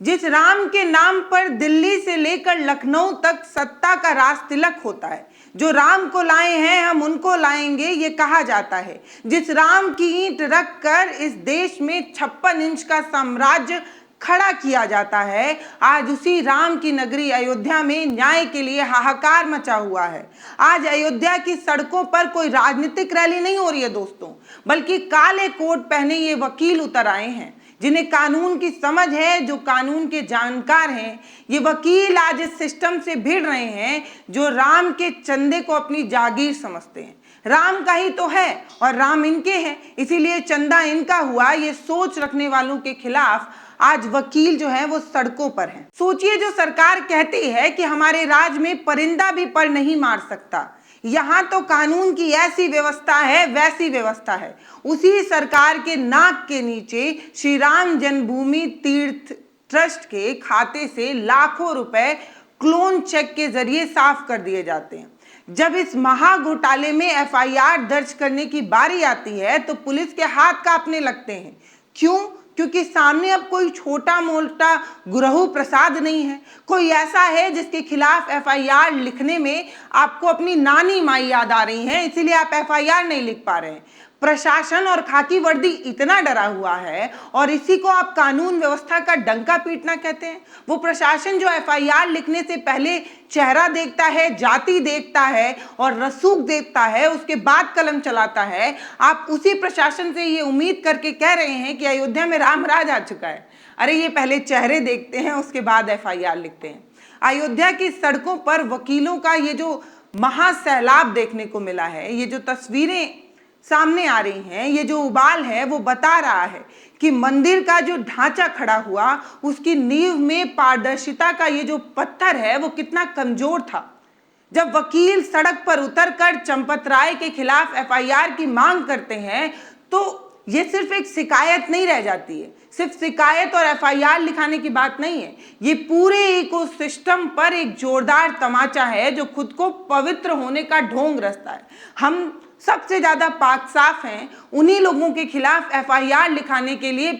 जिस राम के नाम पर दिल्ली से लेकर लखनऊ तक सत्ता का राज तिलक होता है, जो राम को लाए हैं हम उनको लाएंगे ये कहा जाता है, जिस राम की ईंट रखकर इस देश में 56 इंच का साम्राज्य खड़ा किया जाता है, आज उसी राम की नगरी अयोध्या में न्याय के लिए हाहाकार मचा हुआ है। आज अयोध्या की सड़कों पर कोई राजनीतिक रैली नहीं हो रही है दोस्तों, बल्कि काले कोट पहने ये वकील उतर आए हैं जिन्हें कानून की समझ है, जो कानून के जानकार हैं। ये वकील आज इस सिस्टम से भिड़ रहे हैं जो राम के चंदे को अपनी जागीर समझते हैं। राम का ही तो है और राम इनके हैं, इसीलिए चंदा इनका हुआ। ये सोच रखने वालों के खिलाफ आज वकील जो है वो सड़कों पर हैं। सोचिए, जो सरकार कहती है कि हमारे राज्य में परिंदा भी पर नहीं मार सकता, यहाँ तो कानून की ऐसी व्यवस्था है वैसी व्यवस्था है। उसी सरकार के नाक के नीचे श्री राम जन्मभूमि तीर्थ ट्रस्ट के खाते से लाखों रुपए क्लोन चेक के जरिए साफ कर दिए जाते हैं। जब इस महा घोटाले में एफआईआर दर्ज करने की बारी आती है तो पुलिस के हाथ कांपने लगते हैं। क्यों? क्योंकि सामने अब कोई छोटा मोटा गुरहु प्रसाद नहीं है, कोई ऐसा है जिसके खिलाफ एफआईआर लिखने में आपको अपनी नानी माई याद आ रही है, इसीलिए आप एफआईआर नहीं लिख पा रहे हैं। प्रशासन और खाकी वर्दी इतना डरा हुआ है और इसी को आप कानून व्यवस्था का डंका पीटना कहते हैं। वो प्रशासन जो एफआईआर लिखने से पहले चेहरा देखता है, जाति देखता है और रसूख देखता है, उसके बाद कलम चलाता है। आप उसी प्रशासन से ये उम्मीद करके कह रहे हैं कि अयोध्या में राम राज आ चुका है। अरे ये पहले चेहरे देखते हैं, उसके बाद एफआईआर लिखते हैं। अयोध्या की सड़कों पर वकीलों का ये जो महासैलाब देखने को मिला है, ये जो तस्वीरें सामने आ रही हैं, ये जो उबाल है वो बता रहा है कि मंदिर का जो ढांचा खड़ा हुआ उसकी नींव में पारदर्शिता का ये जो पत्थर है वो कितना कमजोर था। जब वकील सड़क पर उतरकर चंपत राय के खिलाफ एफआईआर की मांग करते हैं तो ये सिर्फ एक शिकायत नहीं रह जाती है, सिर्फ शिकायत और एफआईआर लिखाने की बात नहीं है। ये पूरे इकोसिस्टम पर एक जोरदार तमाचा है जो खुद को पवित्र होने का ढोंग रचता है। हम सबसे ज्यादा पाक साफ हैं, उन्हीं लोगों के खिलाफ एफआईआर लिखाने के लिए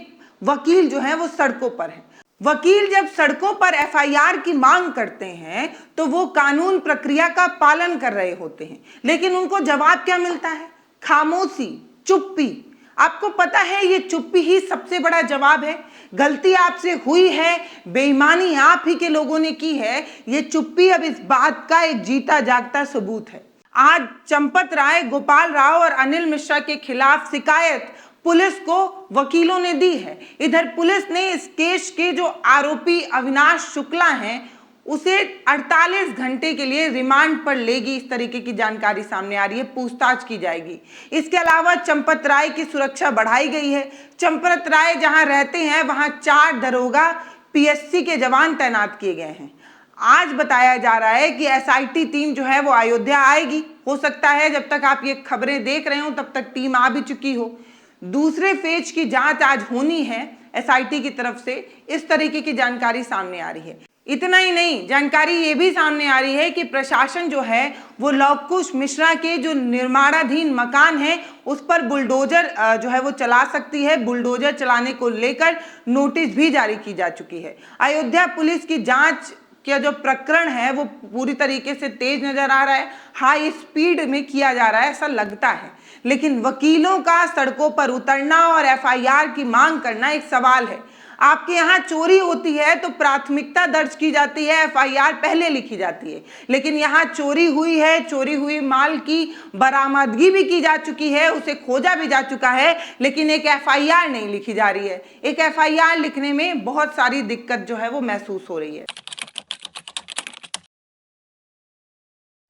वकील जो है वो सड़कों पर हैं। वकील जब सड़कों पर एफआईआर की मांग करते हैं तो वो कानून प्रक्रिया का पालन कर रहे होते हैं, लेकिन उनको जवाब क्या मिलता है? खामोशी, चुप्पी। आपको पता है ये चुप्पी ही सबसे बड़ा जवाब है। गलती आपसे हुई है, बेईमानी आप ही के लोगों ने की है, ये चुप्पी अब इस बात का एक जीता जागता सबूत है। आज चंपत राय, गोपाल राव और अनिल मिश्रा के खिलाफ शिकायत पुलिस को वकीलों ने दी है। इधर पुलिस ने इस केस के जो आरोपी अविनाश शुक्ला हैं उसे 48 घंटे के लिए रिमांड पर लेगी, इस तरीके की जानकारी सामने आ रही है। पूछताछ की जाएगी। इसके अलावा चंपत राय की सुरक्षा बढ़ाई गई है। चंपत राय जहां रहते हैं वहां 4 दरोगा पीएससी के जवान तैनात किए गए हैं। आज बताया जा रहा है कि एसआईटी टीम जो है वो अयोध्या आएगी। हो सकता है जब तक आप ये खबरें देख रहे हो तब तक टीम आ भी चुकी हो। दूसरे फेज की जांच आज होनी है एसआईटी की तरफ से, इस तरीके की जानकारी सामने आ रही है। इतना ही नहीं, जानकारी ये भी सामने आ रही है कि प्रशासन जो है वो लव कुश मिश्रा के जो निर्माणाधीन मकान है उस पर बुलडोजर जो है वो चला सकती है। बुलडोजर चलाने को लेकर नोटिस भी जारी की जा चुकी है। अयोध्या पुलिस की जांच क्या जो प्रकरण है वो पूरी तरीके से तेज नजर आ रहा है, हाई स्पीड में किया जा रहा है ऐसा लगता है। लेकिन वकीलों का सड़कों पर उतरना और एफआईआर की मांग करना एक सवाल है। आपके यहाँ चोरी होती है तो प्राथमिकता दर्ज की जाती है, एफआईआर पहले लिखी जाती है। लेकिन यहाँ चोरी हुई है, चोरी हुई माल की बरामदगी भी की जा चुकी है, उसे खोजा भी जा चुका है, लेकिन एक एफआईआर नहीं लिखी जा रही है। एक एफआईआर लिखने में बहुत सारी दिक्कत जो है वो महसूस हो रही है।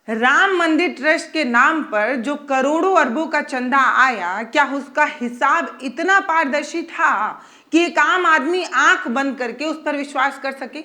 राम मंदिर ट्रस्ट के नाम पर जो करोड़ों अरबों का चंदा आया, क्या उसका हिसाब इतना पारदर्शी था कि एक आम आदमी आंख बंद करके उस पर विश्वास कर सके?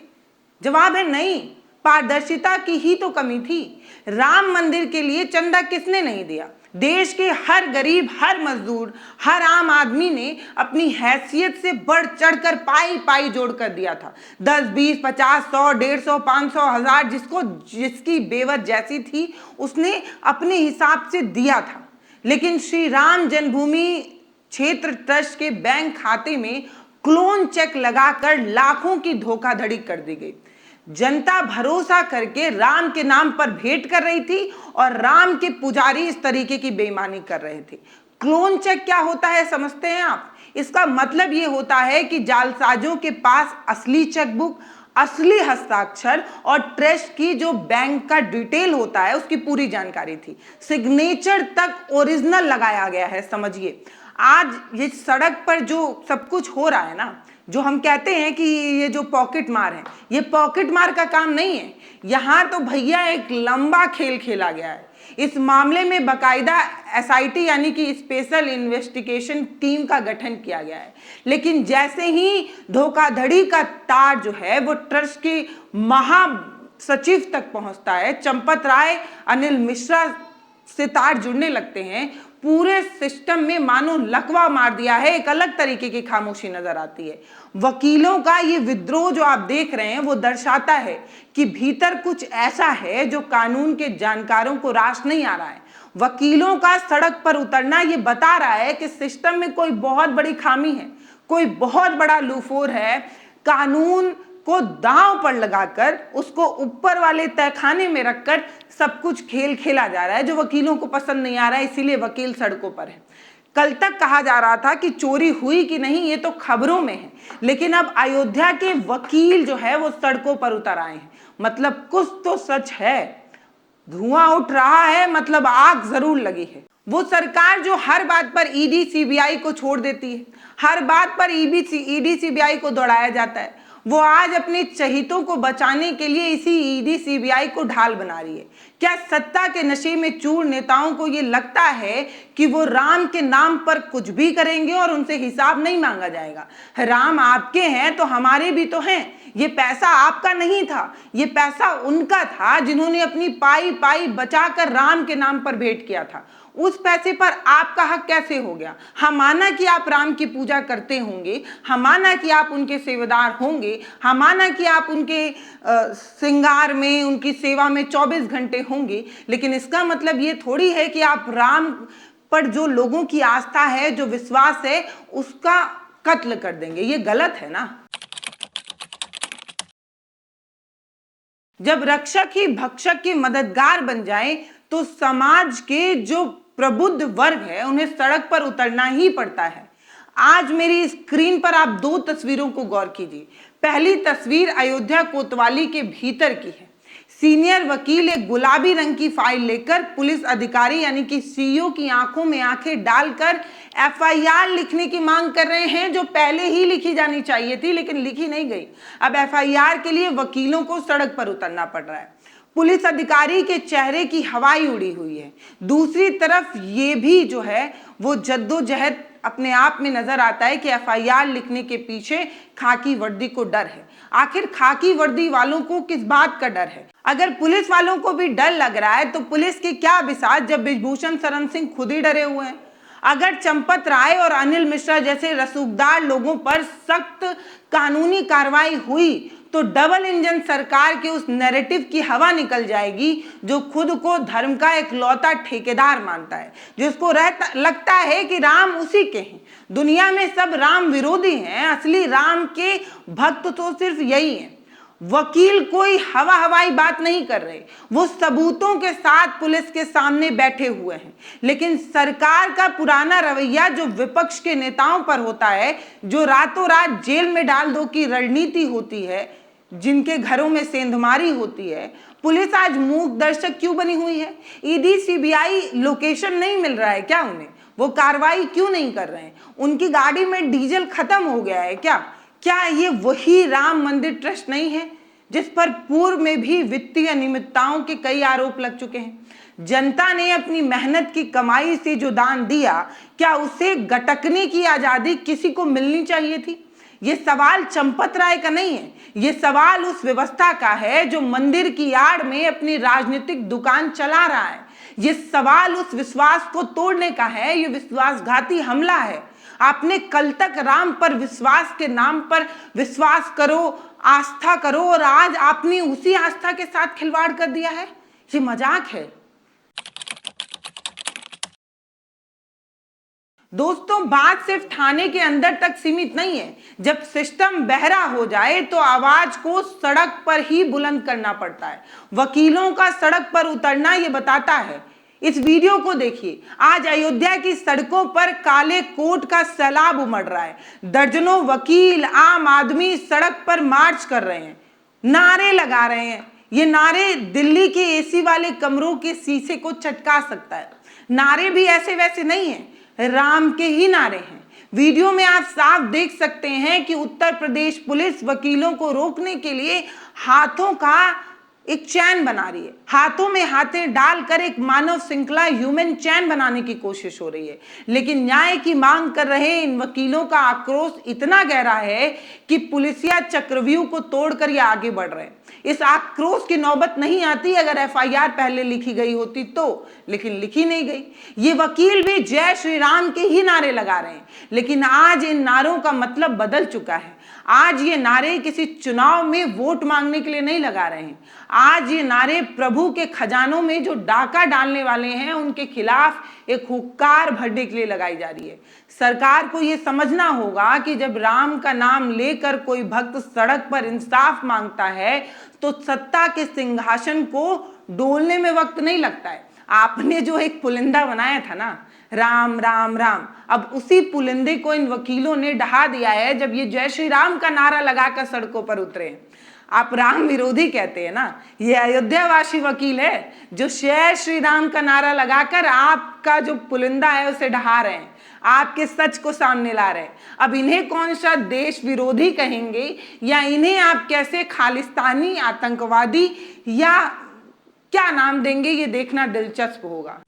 जवाब है नहीं। पारदर्शिता की ही तो कमी थी। राम मंदिर के लिए चंदा किसने नहीं दिया? देश के हर गरीब, हर मजदूर, हर आम आदमी ने अपनी हैसियत से बढ़ चढ़कर पाई पाई जोड़ कर दिया था। 10, 20, 50, 100, 150, 500, 1000, जिसको जिसकी बेवत जैसी थी उसने अपने हिसाब से दिया था। लेकिन श्री राम जन्मभूमि क्षेत्र ट्रस्ट के बैंक खाते में क्लोन चेक लगाकर लाखों की धोखाधड़ी कर दी गई। जनता भरोसा करके राम के नाम पर भेंट कर रही थी और राम के पुजारी इस तरीके की बेईमानी कर रहे थे। क्लोन चेक क्या होता है समझते हैं आप? इसका मतलब ये होता है कि जालसाजों के पास असली चेकबुक, असली हस्ताक्षर और ट्रस्ट की जो बैंक का डिटेल होता है उसकी पूरी जानकारी थी। सिग्नेचर तक ओरिजिनल लगाया गया है। समझिए, आज ये सड़क पर जो सब कुछ हो रहा है ना, जो हम कहते हैं कि ये जो पॉकेट मार है, ये पॉकेट मार का काम नहीं है। यहाँ तो भैया एक लंबा खेल खेला गया है। इस मामले में बकायदा एसआईटी यानी कि स्पेशल इन्वेस्टिगेशन टीम का गठन किया गया है। लेकिन जैसे ही धोखाधड़ी का तार जो है वो ट्रस्ट के महासचिव तक पहुंचता है, चंपत राय, अनिल मिश्रा से तार जुड़ने लगते हैं, पूरे सिस्टम में मानो लकवा मार दिया है। एक अलग तरीके की खामोशी नजर आती है। वकीलों का ये विद्रोह जो आप देख रहे हैं वो दर्शाता है कि भीतर कुछ ऐसा है जो कानून के जानकारों को रास नहीं आ रहा है। वकीलों का सड़क पर उतरना ये बता रहा है कि सिस्टम में कोई बहुत बड़ी खामी है, कोई बहुत बड़ा लूफोर है। कानून को दांव पर लगाकर उसको ऊपर वाले तहखाने में रखकर सब कुछ खेल खेला जा रहा है जो वकीलों को पसंद नहीं आ रहा है। इसीलिए वकील सड़कों पर है। कल तक कहा जा रहा था कि चोरी हुई कि नहीं ये तो खबरों में है, लेकिन अब अयोध्या के वकील जो है वो सड़कों पर उतर आए हैं। मतलब कुछ तो सच है। धुआं उठ रहा है, मतलब आग जरूर लगी है। वो सरकार जो हर बात पर ईडी सीबीआई को छोड़ देती है, हर बात पर ईडी सीबीआई को दौड़ाया जाता है, वो आज अपने चहितों को बचाने के लिए इसी ईडी सीबीआई को ढाल बना रही है। क्या सत्ता के नशे में चूर नेताओं को ये लगता है कि वो राम के नाम पर कुछ भी करेंगे और उनसे हिसाब नहीं मांगा जाएगा? राम आपके हैं तो हमारे भी तो हैं। ये पैसा आपका नहीं था, ये पैसा उनका था जिन्होंने अपनी पाई पाई बचाकर राम के नाम पर भेंट किया था। उस पैसे पर आपका हक कैसे हो गया? हम माना कि आप राम की पूजा करते होंगे, हम माना कि आप उनके सेवादार होंगे, हम माना कि आप उनके श्रृंगार में, उनकी सेवा में 24 घंटे होंगे, लेकिन इसका मतलब ये थोड़ी है कि आप राम पर जो लोगों की आस्था है, जो विश्वास है, उसका कत्ल कर देंगे। ये गलत है ना। जब रक्षक ही भक्षक के मददगार बन जाए तो समाज के जो प्रबुद्ध वर्ग है उन्हें सड़क पर उतरना ही पड़ता है। आज मेरी स्क्रीन पर आप दो तस्वीरों को गौर कीजिए। पहली तस्वीर अयोध्या कोतवाली के भीतर की है। सीनियर वकील एक गुलाबी रंग की फाइल लेकर पुलिस अधिकारी यानी कि सीईओ की आंखों में आंखें डालकर एफआईआर लिखने की मांग कर रहे हैं, जो पहले ही लिखी जानी चाहिए थी लेकिन लिखी नहीं गई। अब एफआईआर के लिए वकीलों को सड़क पर उतरना पड़ रहा है। पुलिस अधिकारी के चेहरे की हवाई उड़ी हुई है। दूसरी तरफ ये भी जो है वो जद्दोजहद अपने आप में नजर आता है कि एफआईआर लिखने के पीछे खाकी वर्दी को डर है। आखिर खाकी वर्दी वालों को किस बात का डर है? अगर पुलिस वालों को भी डर लग रहा है तो पुलिस की क्या बिसात जब ब्रिजभूषण शरण सिंह खुद ही डरे हुए हैं। अगर चंपत राय और अनिल मिश्रा जैसे रसूखदार लोगों पर सख्त कानूनी कार्रवाई हुई तो डबल इंजन सरकार के उस नैरेटिव की हवा निकल जाएगी जो खुद को धर्म का इकलौता ठेकेदार मानता है, जिसको लगता है कि राम उसी के हैं। दुनिया में सब राम विरोधी हैं, असली राम के भक्त तो सिर्फ यही हैं। वकील कोई हवाई बात नहीं कर रहे, वो सबूतों के साथ पुलिस के सामने बैठे हुए हैं। लेकिन सरकार का पुराना रवैया जो विपक्ष के नेताओं पर होता है, जो रातों रात जेल में डाल दो की रणनीति होती है, जिनके घरों में सेंधमारी होती है, पुलिस आज मूक दर्शक क्यों बनी हुई है? ईडी सीबीआई लोकेशन नहीं मिल रहा है क्या उन्हें? वो कार्रवाई क्यों नहीं कर रहे हैं? उनकी गाड़ी में डीजल खत्म हो गया है क्या? क्या ये वही राम मंदिर ट्रस्ट नहीं है जिस पर पूर्व में भी वित्तीय अनियमितताओं के कई आरोप लग चुके हैं? जनता ने अपनी मेहनत की कमाई से जो दान दिया, क्या उसे गटकने की आजादी किसी को मिलनी चाहिए थी? ये सवाल चंपत राय का नहीं है, ये सवाल उस व्यवस्था का है जो मंदिर की आड़ में अपनी राजनीतिक दुकान चला रहा है। ये सवाल उस विश्वास को तोड़ने का है, ये विश्वासघाती हमला है। आपने कल तक राम पर विश्वास के नाम पर विश्वास करो, आस्था करो, और आज आपने उसी आस्था के साथ खिलवाड़ कर दिया है। ये मजाक है। दोस्तों, बात सिर्फ थाने के अंदर तक सीमित नहीं है। जब सिस्टम बहरा हो जाए तो आवाज को सड़क पर ही बुलंद करना पड़ता है। वकीलों का सड़क पर उतरना यह बताता है। इस वीडियो को देखिए। आज अयोध्या की सड़कों पर काले कोट का सैलाब उमड़ रहा है। दर्जनों वकील, आम आदमी सड़क पर मार्च कर रहे हैं, नारे लगा रहे हैं। ये नारे दिल्ली के एसी वाले कमरों के शीशे को चटका सकता है। नारे भी ऐसे वैसे नहीं है, राम के ही नारे हैं। वीडियो में आप साफ देख सकते हैं कि उत्तर प्रदेश पुलिस वकीलों को रोकने के लिए हाथों का एक चैन बना रही है। हाथों में हाथें डालकर एक मानव श्रृंखला, ह्यूमन चैन बनाने की कोशिश हो रही है। लेकिन न्याय की मांग कर रहे इन वकीलों का आक्रोश इतना गहरा है कि पुलिसिया चक्रव्यूह को तोड़कर ये आगे बढ़ रहे हैं। इस आक्रोश की नौबत नहीं आती अगर एफआईआर पहले लिखी गई होती तो, लेकिन लिखी नहीं गई। ये वकील भी जय श्री राम के ही नारे लगा रहे हैं, लेकिन आज इन नारों का मतलब बदल चुका है। आज ये नारे किसी चुनाव में वोट मांगने के लिए नहीं लगा रहे हैं। आज ये नारे प्रभु के खजानों में जो डाका डालने वाले हैं उनके खिलाफ एक हुक्कार भरने के लिए लगाई जा रही है। सरकार को ये समझना होगा कि जब राम का नाम लेकर कोई भक्त सड़क पर इंसाफ मांगता है तो सत्ता के सिंहासन को डोलने में वक्त नहीं लगता है। आपने जो एक पुलिंदा बनाया था ना, राम राम राम, अब उसी पुलिंदे को इन वकीलों ने ढहा दिया है जब ये जय श्री राम का नारा लगाकर सड़कों पर उतरे हैं। आप राम विरोधी कहते हैं ना, ये अयोध्यावासी वकील है जो जय श्री राम का नारा लगाकर आपका जो पुलिंदा है उसे ढहा रहे हैं, आपके सच को सामने ला रहे हैं। अब इन्हें कौन सा देश विरोधी कहेंगे या इन्हें आप कैसे खालिस्तानी, आतंकवादी या क्या नाम देंगे, ये देखना दिलचस्प होगा।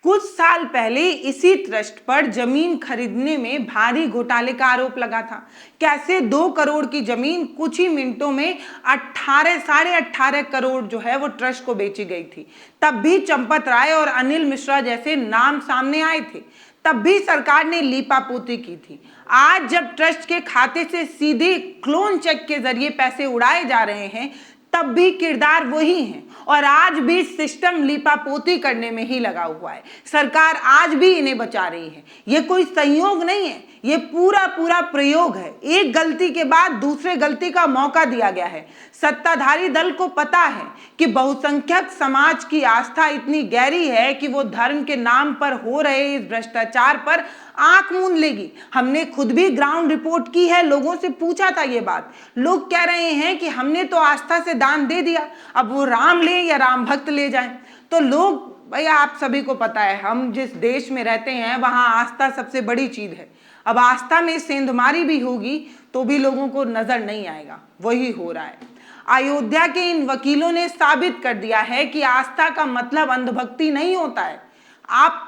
कुछ साल पहले इसी ट्रस्ट पर जमीन खरीदने में भारी घोटाले का आरोप लगा था। कैसे 2 करोड़ की जमीन कुछ ही मिनटों में 18.5 करोड़ जो है वो ट्रस्ट को बेची गई थी। तब भी चंपत राय और अनिल मिश्रा जैसे नाम सामने आए थे, तब भी सरकार ने लीपापोती की थी। आज जब ट्रस्ट के खाते से सीधे क्लोन चेक के जरिए पैसे उड़ाए जा रहे हैं, तब भी किरदार वही हैं और आज भी सिस्टम लीपापोती करने में ही लगा हुआ है। सरकार आज भी इन्हें बचा रही है। ये कोई संयोग नहीं है, ये पूरा प्रयोग है। एक गलती के बाद दूसरे गलती का मौका दिया गया है। सत्ताधारी दल को पता है कि बहुसंख्यक समाज की आस्था इतनी गहरी है कि वो धर्म के नाम पर हो रहे इस भ्रष्टाचार पर आंख मूंद लेगी। हमने खुद भी ग्राउंड रिपोर्ट की है, लोगों से पूछा था ये बात। लोग कह रहे हैं कि हमने तो आस्था से दान दे दिया, अब वो राम ले या राम भक्त ले जाएं। तो लोग, भैया आप सभी को पता है, हम जिस देश में रहते हैं वहां आस्था सबसे बड़ी चीज है। अब आस्था में सेंधमारी भी होगी तो भी लोगों को नजर नहीं आएगा, वही हो रहा है। अयोध्या के इन वकीलों ने साबित कर दिया है कि आस्था का मतलब अंधभक्ति नहीं होता है। आप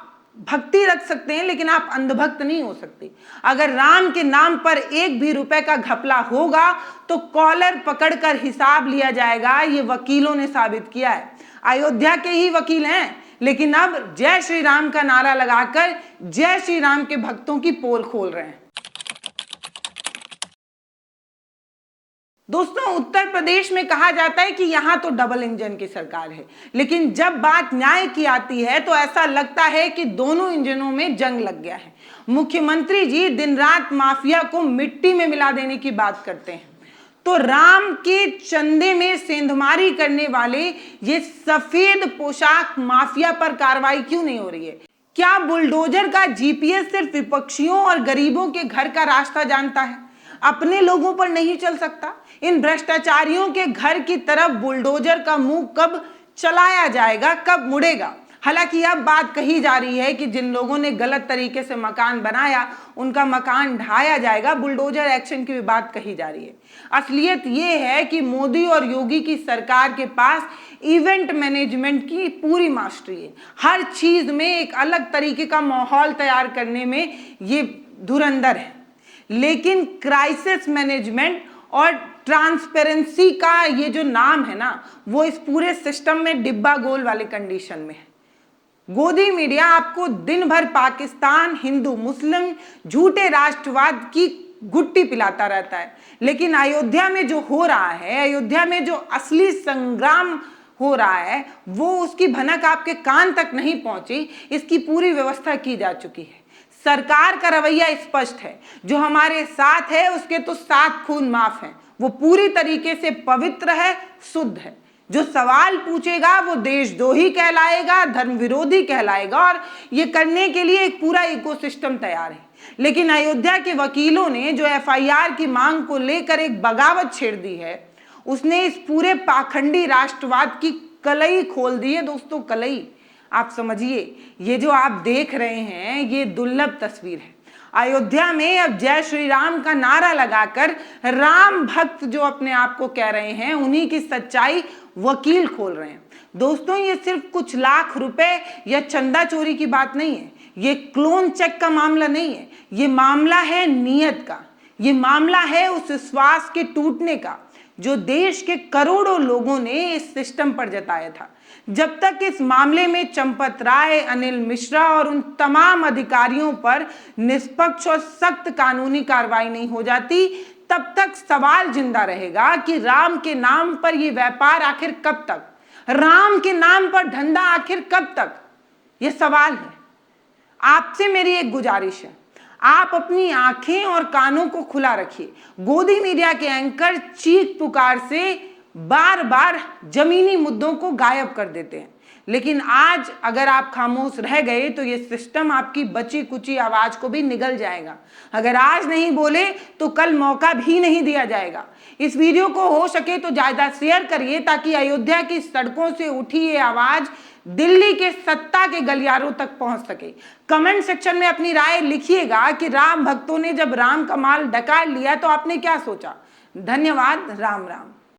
भक्ति रख सकते हैं लेकिन आप अंधभक्त नहीं हो सकते। अगर राम के नाम पर 1 भी रुपए का घपला होगा तो कॉलर पकड़कर हिसाब लिया जाएगा। ये वकीलों ने साबित किया है। अयोध्या के ही वकील हैं, लेकिन अब जय श्री राम का नारा लगाकर जय श्री राम के भक्तों की पोल खोल रहे हैं। दोस्तों, उत्तर प्रदेश में कहा जाता है कि यहां तो डबल इंजन की सरकार है, लेकिन जब बात न्याय की आती है तो ऐसा लगता है कि दोनों इंजनों में जंग लग गया है। मुख्यमंत्री जी दिन रात माफिया को मिट्टी में मिला देने की बात करते हैं, तो राम के चंदे में सेंधमारी करने वाले ये सफेद पोशाक माफिया पर कार्रवाई क्यों नहीं हो रही है? क्या बुलडोजर का जीपीएस सिर्फ विपक्षियों और गरीबों के घर का रास्ता जानता है, अपने लोगों पर नहीं चल सकता? इन भ्रष्टाचारियों के घर की तरफ बुलडोजर का मुंह कब चलाया जाएगा, कब मुड़ेगा? हालांकि अब बात कही जा रही है कि जिन लोगों ने गलत तरीके से मकान बनाया उनका मकान ढाया जाएगा, बुलडोजर एक्शन की भी बात कही जा रही है। असलियत ये है कि मोदी और योगी की सरकार के पास इवेंट मैनेजमेंट की पूरी मास्टरी है। हर चीज में एक अलग तरीके का माहौल तैयार करने में ये धुरंधर है, लेकिन क्राइसिस मैनेजमेंट और ट्रांसपेरेंसी का ये जो नाम है ना, वो इस पूरे सिस्टम में डिब्बा गोल वाले कंडीशन में है। गोदी मीडिया आपको दिन भर पाकिस्तान, हिंदू, मुस्लिम, झूठे राष्ट्रवाद की गुट्टी पिलाता रहता है, लेकिन अयोध्या में जो हो रहा है, अयोध्या में जो असली संग्राम हो रहा है वो उसकी भनक आपके कान तक नहीं पहुंची, इसकी पूरी व्यवस्था की जा चुकी है। सरकार का रवैया स्पष्ट है, जो हमारे साथ है उसके तो 7 खून माफ हैं, वो पूरी तरीके से पवित्र है, शुद्ध है। जो सवाल पूछेगा वो देशद्रोही कहलाएगा, धर्म विरोधी कहलाएगा, और ये करने के लिए एक पूरा इकोसिस्टम तैयार है। लेकिन अयोध्या के वकीलों ने जो एफआईआर की मांग को लेकर एक बगावत छेड़ दी है, उसने इस पूरे पाखंडी राष्ट्रवाद की कलई खोल दी है। दोस्तों, कलई आप समझिए, ये जो आप देख रहे हैं ये दुर्लभ तस्वीर है। अयोध्या में अब जय श्री राम का नारा लगाकर राम भक्त जो अपने आप को कह रहे हैं, उन्हीं की सच्चाई वकील खोल रहे हैं। दोस्तों, ये सिर्फ कुछ लाख रुपए या चंदा चोरी की बात नहीं है, ये क्लोन चेक का मामला नहीं है, ये मामला है नीयत का, ये मामला है उस विश्वास के टूटने का जो देश के करोड़ों लोगों ने इस सिस्टम पर जताया था। जब तक इस मामले में चंपत राय, अनिल मिश्रा और उन तमाम अधिकारियों पर निष्पक्ष और सख्त कानूनी कार्रवाई नहीं हो जाती, तब तक सवाल जिंदा रहेगा कि राम के नाम पर यह व्यापार आखिर कब तक, राम के नाम पर धंधा आखिर कब तक, यह सवाल है। आपसे मेरी एक गुजारिश है, आप अपनी आंखें और कानों को खुला रखिए। गोदी मीडिया के एंकर चीख पुकार से बार बार जमीनी मुद्दों को गायब कर देते हैं, लेकिन आज अगर आप खामोश रह गए तो ये सिस्टम आपकी बची कुची आवाज को भी निगल जाएगा। अगर आज नहीं बोले तो कल मौका भी नहीं दिया जाएगा। इस वीडियो को हो सके तो ज्यादा शेयर करिए ताकि अयोध्या की सड़कों से उठी ये आवाज दिल्ली के सत्ता के गलियारों तक पहुंच सके। कमेंट सेक्शन में अपनी राय लिखिएगा कि राम भक्तों ने जब राम का माल डकार लिया तो आपने क्या सोचा। धन्यवाद। राम राम।